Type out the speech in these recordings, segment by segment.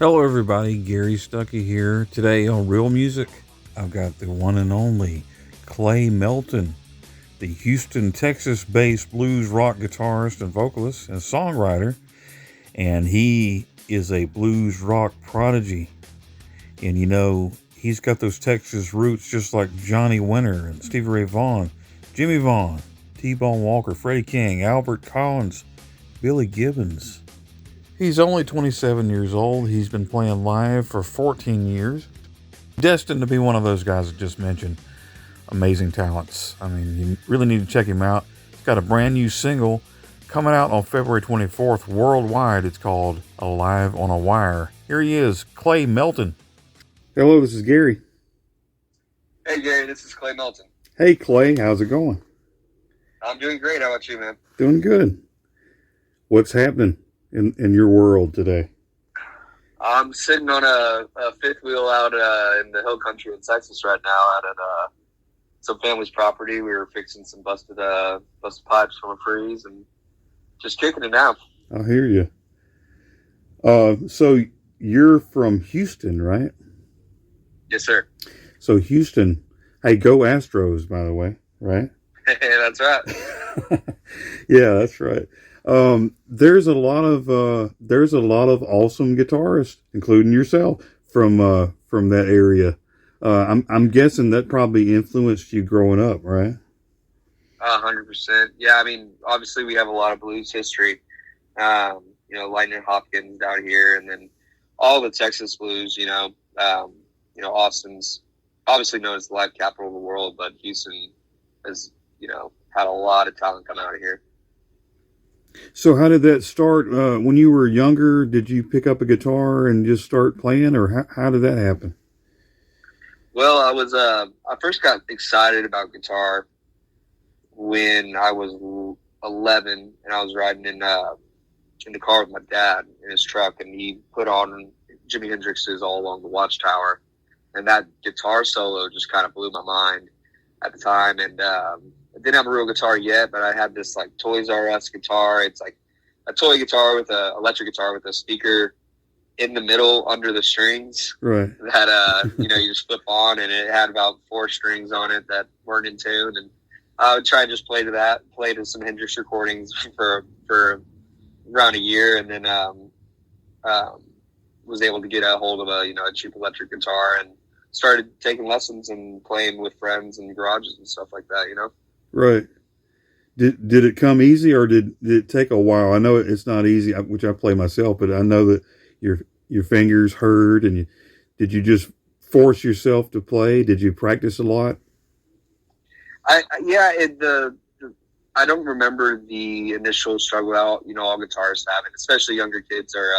Hello, everybody. Gary Stuckey here. Today on Real Music, I've got the one and only Clay Melton, the Houston, Texas based blues rock guitarist and vocalist and songwriter. And he is a blues rock prodigy. And he's got those Texas roots just like Johnny Winter and Stevie Ray Vaughan, Jimmy Vaughan, T-Bone Walker, Freddie King, Albert Collins, Billy Gibbons. He's only 27 years old. He's been playing live for 14 years. Destined to be one of those guys I just mentioned. Amazing talents. I mean, you really need to check him out. He's got a brand new single coming out on February 24th worldwide. It's called Alive on a Wire. Here he is, Clay Melton. Hello, this is Gary. Hey, Gary, this is Clay Melton. Hey, Clay, how's it going? I'm doing great. How about you, man? Doing good. What's happening in your world today? I'm sitting on a fifth wheel out in the hill country in Texas right now at some family's property. We were fixing some busted pipes from a freeze and just kicking it now. I hear you. So you're from Houston, right? Yes, sir. So Houston, hey, go Astros, by the way, right? That's right. Yeah, that's right. There's a lot of awesome guitarists, including yourself, from that area. I'm guessing that probably influenced you growing up, right? 100%. Yeah, I mean, obviously we have a lot of blues history. Lightning Hopkins down here, and then all the Texas blues. Austin's obviously known as the live capital of the world, but Houston has had a lot of talent come out of here. So how did that start? When you were younger, did you pick up a guitar and just start playing, or how did that happen? Well, I first got excited about guitar when I was 11, and I was riding in the car with my dad in his truck, and he put on Jimi Hendrix's All Along the Watchtower, and that guitar solo just kind of blew my mind at the time. And I didn't have a real guitar yet, but I had this like Toys R Us guitar. It's like a toy guitar with a electric guitar with a speaker in the middle under the strings. Right. That you just flip on, and it had about 4 strings on it that weren't in tune. And I would try and just play to some Hendrix recordings for around a year, and then was able to get a hold of a cheap electric guitar and started taking lessons and playing with friends in garages and stuff like that. Right. Did it come easy, or did it take a while? I know it's not easy, which I play myself, but I know that your fingers hurt, and did you just force yourself to play? Did you practice a lot? I don't remember the initial struggle out, all guitarists have it, especially younger kids are,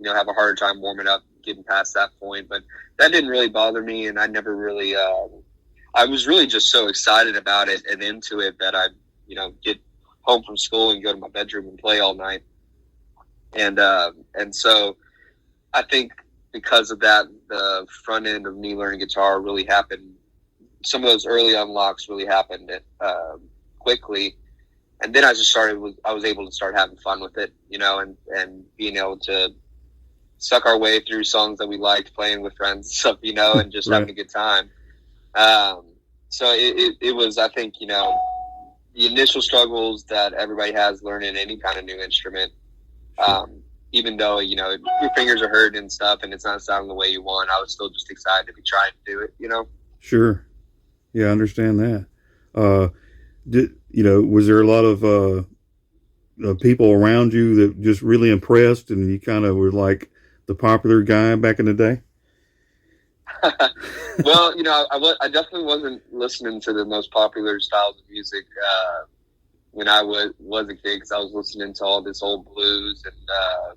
have a harder time warming up, getting past that point. But that didn't really bother me, and I never really, I was really just so excited about it and into it that I, get home from school and go to my bedroom and play all night. And so I think because of that, the front end of me learning guitar really happened. Some of those early unlocks really happened quickly. And then I was able to start having fun with it, and being able to suck our way through songs that we liked, playing with friends and stuff, and just Right. having a good time. So it was, I think, the initial struggles that everybody has learning any kind of new instrument, even though, your fingers are hurting and stuff and it's not sounding the way you want, I was still just excited to be trying to do it, Sure. Yeah, I understand that. Was there a lot of people around you that just really impressed, and you kind of were like the popular guy back in the day? Well, I definitely wasn't listening to the most popular styles of music when I was a kid, because I was listening to all this old blues and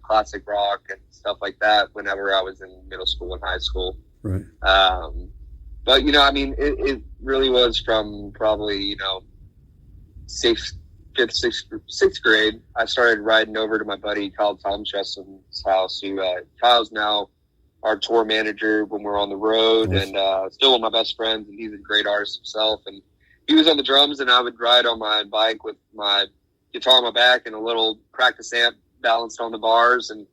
classic rock and stuff like that whenever I was in middle school and high school. Right. But, it really was from probably, sixth grade. I started riding over to my buddy Kyle Tomcheson's house, who Kyle's now our tour manager when we're on the road. Nice. And still one of my best friends, and he's a great artist himself. And he was on the drums, and I would ride on my bike with my guitar on my back and a little practice amp balanced on the bars. And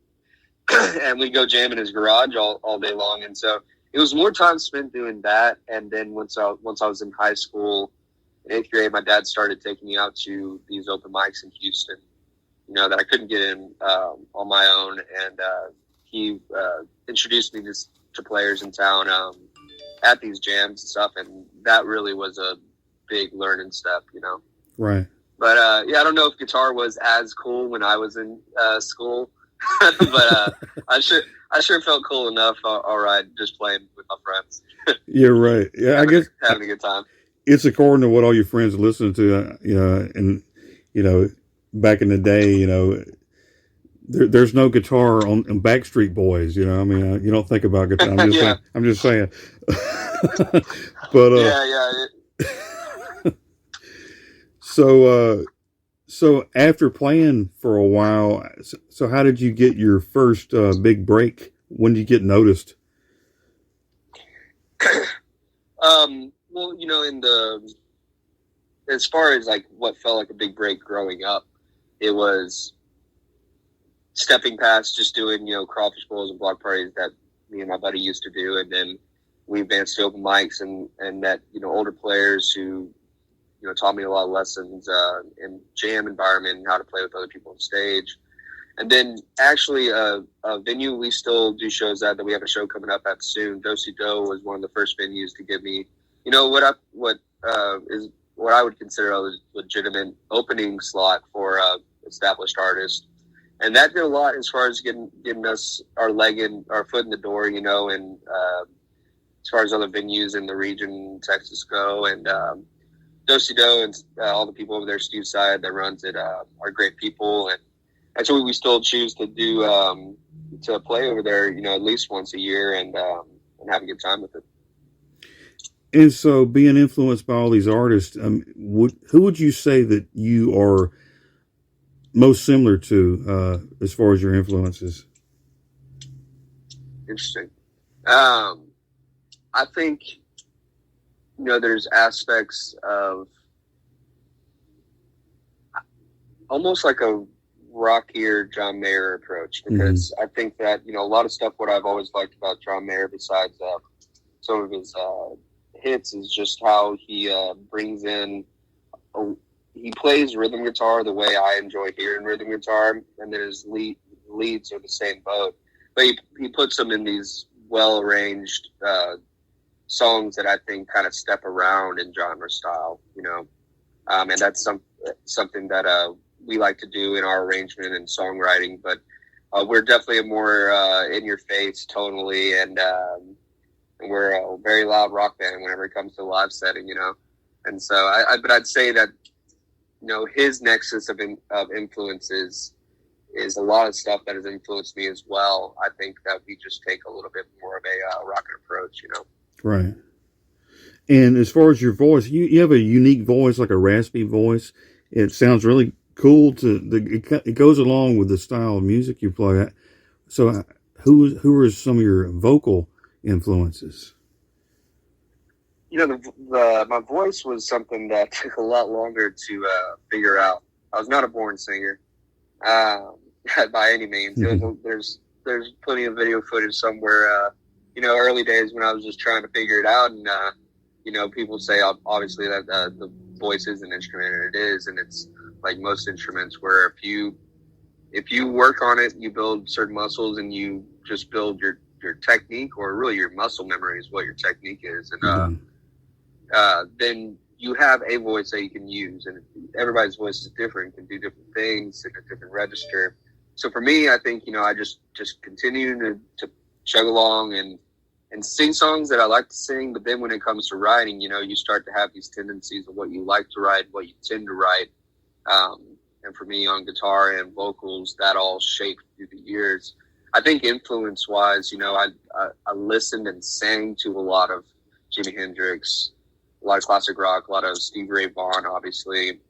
and we'd go jam in his garage all day long. And so it was more time spent doing that. And then once I was in high school, in 8th grade, my dad started taking me out to these open mics in Houston, that I couldn't get in on my own. And he introduced me to players in town at these jams and stuff. And that really was a big learning step, Right. But I don't know if guitar was as cool when I was in school, but I sure felt cool enough. All right, just playing with my friends. You're right. Yeah, I guess having a good time. It's according to what all your friends are listening to, and back in the day, there's no guitar on Backstreet Boys. I mean, you don't think about guitar. I'm just saying. I'm just saying. But yeah. So after playing for a while, so how did you get your first big break? When did you get noticed? Well, as far as like what felt like a big break growing up, it was stepping past just doing, crawfish bowls and block parties that me and my buddy used to do. And then we advanced to open mics and met, older players who, taught me a lot of lessons in jam environment and how to play with other people on stage. And then actually a venue we still do shows at, that we have a show coming up at soon. Do was one of the first venues to give me, what I would consider a legitimate opening slot for established artists. And that did a lot as far as getting us our foot in the door, and as far as other venues in the region, Texas go. And Do and all the people over there, Steve's side that runs it, are great people. And actually, we still choose to do to play over there, at least once a year and have a good time with it. And so, being influenced by all these artists, who would you say that you are most similar to as far as your influences? Interesting. I think, there's aspects of almost like a rockier John Mayer approach, because I think that, a lot of stuff, what I've always liked about John Mayer, besides some of his hits, is just how he brings in, he plays rhythm guitar the way I enjoy hearing rhythm guitar, and then his leads are the same boat. But he puts them in these well-arranged songs that I think kind of step around in genre style, and that's something that we like to do in our arrangement and songwriting. But we're definitely a more in-your-face tonally, and we're a very loud rock band whenever it comes to live setting, And so, but I'd say that, his nexus of influences is a lot of stuff that has influenced me as well. I think that we just take a little bit more of a rocket approach, Right. And as far as your voice, you have a unique voice, like a raspy voice. It sounds really cool. It goes along with the style of music you play. So who are some of your vocal influences? My voice was something that took a lot longer to figure out. I was not a born singer by any means. There's plenty of video footage somewhere, early days when I was just trying to figure it out. And, people say obviously that the voice is an instrument, and it is. And it's like most instruments where if you work on it, you build certain muscles and you just build your technique, or really your muscle memory is what your technique is. And then you have a voice that you can use, and everybody's voice is different, can do different things in a different register. So for me, I think, I just continue to chug along and sing songs that I like to sing. But then when it comes to writing, you start to have these tendencies of what you like to write, what you tend to write. And for me, on guitar and vocals, that all shaped through the years. I think influence-wise, I listened and sang to a lot of Jimi Hendrix, a lot of classic rock, a lot of Stevie Ray Vaughan, obviously,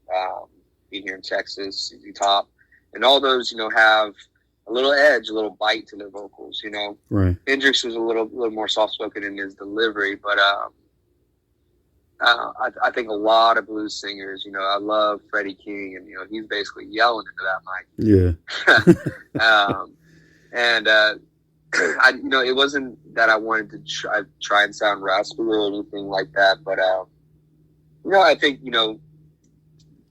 being here in Texas, ZZ Top. And all those, have a little edge, a little bite to their vocals, Right. Hendrix was a little more soft-spoken in his delivery, but I think a lot of blues singers, I love Freddie King, and, he's basically yelling into that mic. Yeah. And it wasn't that I wanted to try and sound raspy or anything like that, but I think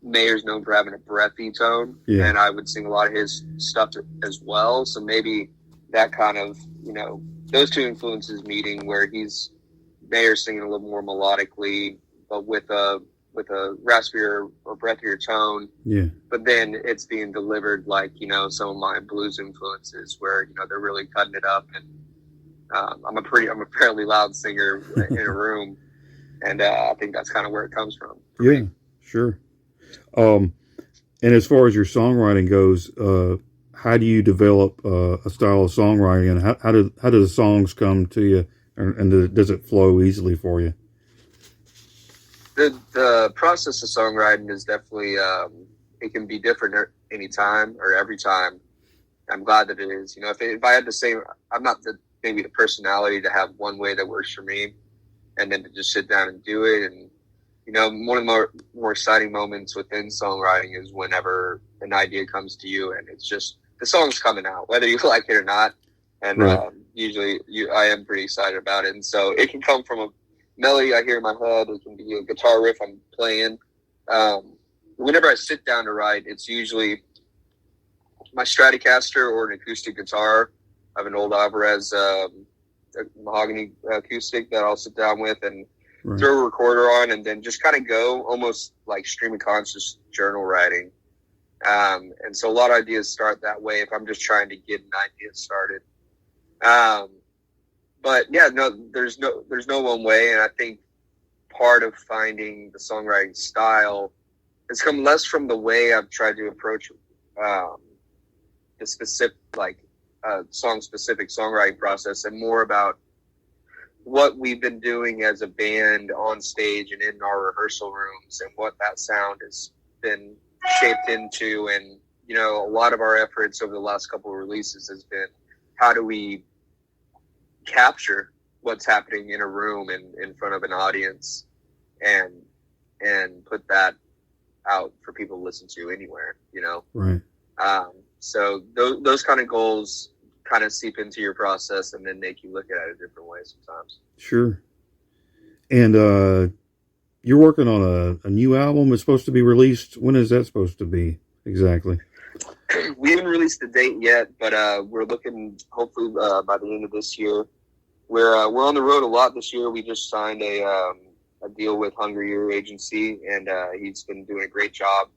Mayer's known for having a breathy tone, and I would sing a lot of his stuff as well. So maybe that kind of those two influences meeting, where Mayer's singing a little more melodically, but with a raspier or breathier tone. Yeah. But then it's being delivered like some of my blues influences, where they're really cutting it up, and I'm a fairly loud singer in a room, and I think that's kind of where it comes from. Yeah, sure. And as far as your songwriting goes, how do you develop a style of songwriting, and how do the songs come to you, and does it flow easily for you? The process of songwriting is definitely it can be different any time or every time. I'm glad that it is. If I had to say, I'm not maybe the personality to have one way that works for me, and then to just sit down and do it. And one of the more exciting moments within songwriting is whenever an idea comes to you, and it's just the song's coming out, whether you like it or not. And right. Usually, I am pretty excited about it. And so it can come from a melody I hear in my head. It can be a guitar riff I'm playing. Whenever I sit down to write, it's usually my Stratocaster or an acoustic guitar. I have an old Alvarez a mahogany acoustic that I'll sit down with and right. throw a recorder on, and then just kind of go almost like stream of conscious journal writing. And so a lot of ideas start that way if I'm just trying to get an idea started. But yeah, there's no one way. And I think part of finding the songwriting style has come less from the way I've tried to approach the specific, song-specific songwriting process, and more about what we've been doing as a band on stage and in our rehearsal rooms, and what that sound has been shaped into. And a lot of our efforts over the last couple of releases has been, how do we capture what's happening in a room and in front of an audience, and put that out for people to listen to anywhere, Right. So those kind of goals kind of seep into your process, and then make you look at it a different way sometimes. Sure. And you're working on a new album. It's supposed to be released. When is that supposed to be exactly? We haven't released the date yet, but we're looking hopefully by the end of this year. We're on the road a lot this year. We just signed a deal with Hungry Ear Agency, and he's been doing a great job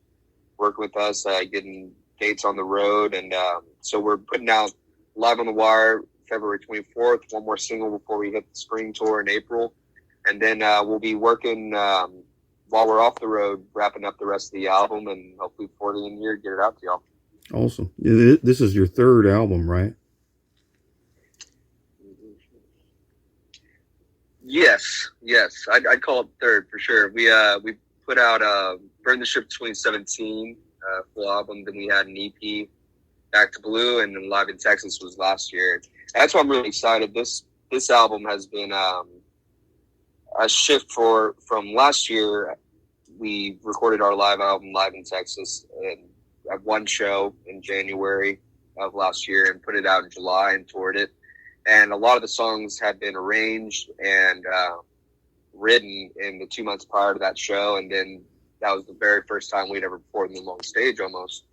working with us, getting dates on the road. And so we're putting out Live on the Wire February 24th, one more single before we hit the spring tour in April. And then we'll be working while we're off the road, wrapping up the rest of the album, and hopefully before the end of the year, get it out to y'all. Awesome. This is your third album, right? Yes. I'd call it third for sure. We put out Burn the Ship 2017 full album. Then we had an EP, Back to Blue, and then Live in Texas was last year. That's why I'm really excited. This album has been a shift from last year. We recorded our live album Live in Texas and at one show in January of last year, and put it out in July and toured it. And a lot of the songs had been arranged and written in the 2 months prior to that show. And then that was the very first time we'd ever performed them on stage almost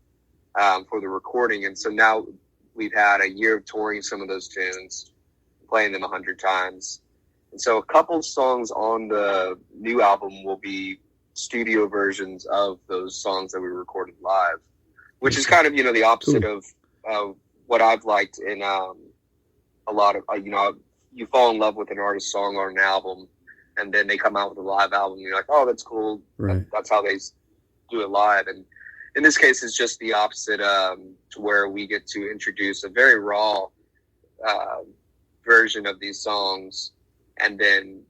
for the recording. And so now we've had a year of touring some of those tunes, playing them 100 times. And so a couple of songs on the new album will be studio versions of those songs that we recorded live, which is kind of, the opposite of what I've liked in a lot of, you fall in love with an artist's song or an album, and then they come out with a live album, and you're like, oh, that's cool. Right. That's how they do it live. And in this case, it's just the opposite, to where we get to introduce a very raw version of these songs, and then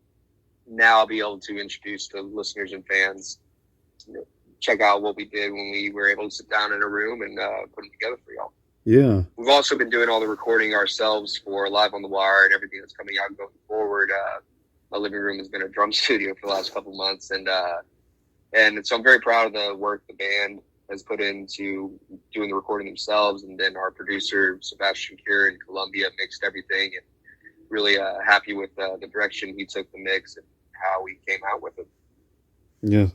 now I'll be able to introduce the listeners and fans, check out what we did when we were able to sit down in a room and put them together for y'all. Yeah. We've also been doing all the recording ourselves for Live on the Wire and everything that's coming out going forward. My living room has been a drum studio for the last couple months, and so I'm very proud of the work the band has put into doing the recording themselves, and then our producer Sebastian Cure in Colombia mixed everything, and really happy with the direction he took the mix and how we came out with it. Yeah.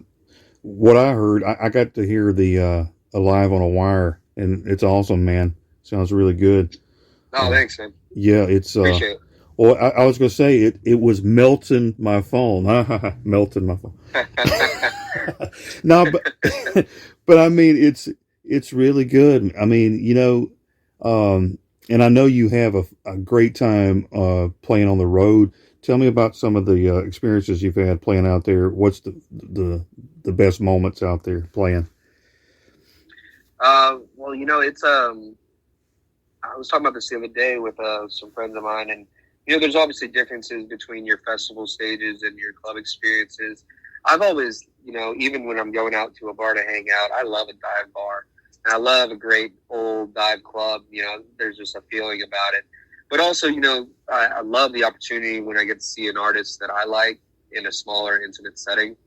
What I heard, I got to hear the Alive on a Wire, and it's awesome, man. Sounds really good. Oh, thanks, man. Yeah, it's Appreciate it. well, I was gonna say it was Melton my phone. Melton my phone. No, but I mean it's really good. I mean, and I know you have a great time playing on the road. Tell me about some of the experiences you've had playing out there. What's the best moments out there playing? Well, it's I was talking about this the other day with some friends of mine, and there's obviously differences between your festival stages and your club experiences. I've always, even when I'm going out to a bar to hang out, I love a dive bar, and I love a great old dive club. There's just a feeling about it. But also, I love the opportunity when I get to see an artist that I like in a smaller, intimate setting.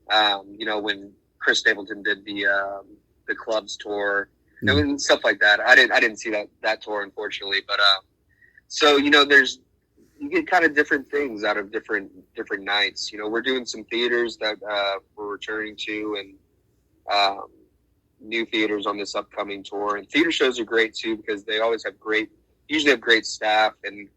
When Chris Stapleton did the clubs tour, and stuff like that. I didn't see that tour, unfortunately. But so you get kind of different things out of different nights. We're doing some theaters that we're returning to, and new theaters on this upcoming tour. And theater shows are great too because they always usually have great staff, and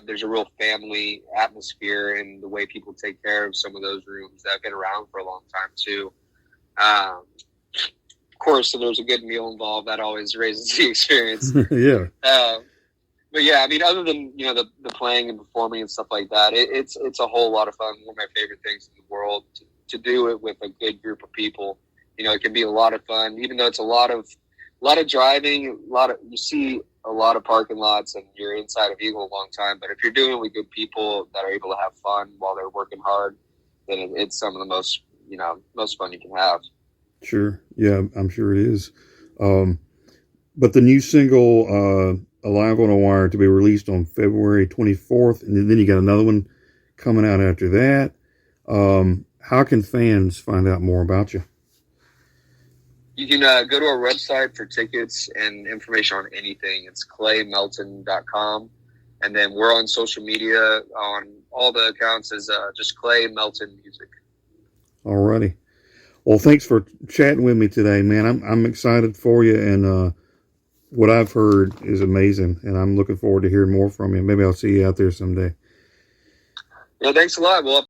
there's a real family atmosphere in the way people take care of some of those rooms that have been around for a long time too. Of course, so there's a good meal involved. That always raises the experience. Yeah. But yeah, I mean, other than the playing and performing and stuff like that, it's a whole lot of fun. One of my favorite things in the world to do it with a good group of people. It can be a lot of fun, even though it's a lot of driving. You see a lot of parking lots, and you're inside a vehicle a long time. But if you're doing it with good people that are able to have fun while they're working hard, then it's some of the most fun you can have. Sure. Yeah, I'm sure it is. But the new single, Alive on a Wire, to be released on February 24th, and then you got another one coming out after that. How can fans find out more about you? You can go to our website for tickets and information on anything. It's claymelton.com. And then we're on social media on all the accounts as just Clay Melton Music. Alrighty. Well, thanks for chatting with me today, man. I'm excited for you, and what I've heard is amazing, and I'm looking forward to hearing more from you. Maybe I'll see you out there someday. Yeah, thanks a lot. Well,